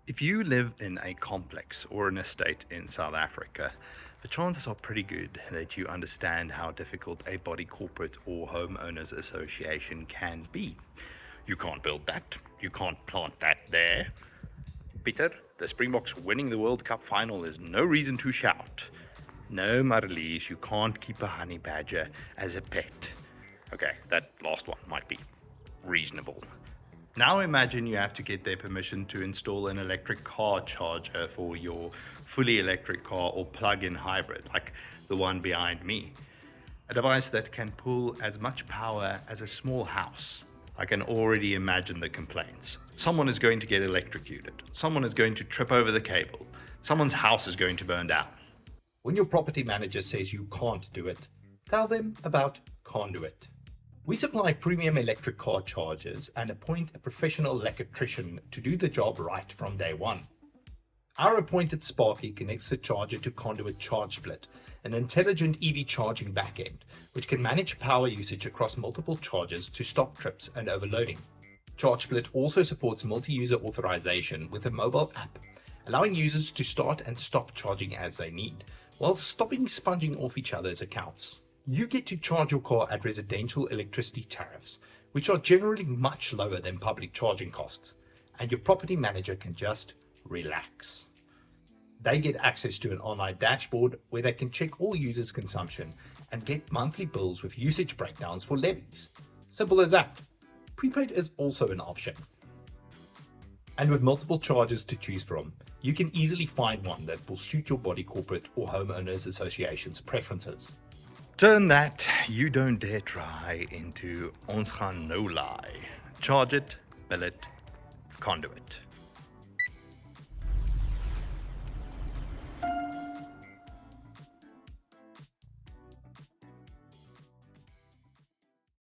If you live in a complex or an estate in South Africa, the chances are pretty good that you understand how difficult a body corporate or homeowners association can be. You can't build that, you can't plant that there. Peter, the Springboks winning the World Cup final is no reason to shout. No, Marlies, you can't keep a honey badger as a pet. Okay, that last one might be reasonable. Now imagine you have to get their permission to install an electric car charger for your fully electric car or plug-in hybrid, like the one behind me. A device that can pull as much power as a small house. I can already imagine the complaints. Someone is going to get electrocuted. Someone is going to trip over the cable. Someone's house is going to burn down. When your property manager says you can't do it, tell them about Conduit. We supply premium electric car chargers and appoint a professional electrician to do the job right from day one. Our appointed Sparky connects the charger to Conduit ChargeSplit, an intelligent EV charging backend, which can manage power usage across multiple chargers to stop trips and overloading. ChargeSplit also supports multi-user authorization with a mobile app, allowing users to start and stop charging as they need, while stopping sponging off each other's accounts. You get to charge your car at residential electricity tariffs, which are generally much lower than public charging costs, and your property manager can just relax. They get access to an online dashboard where they can check all users' consumption and get monthly bills with usage breakdowns for levies. Simple as that. Prepaid is also an option. And with multiple chargers to choose from, you can easily find one that will suit your body corporate or homeowners association's preferences. Turn that you don't dare try into ons gaan nou lie. Charge it, bill it, Conduit.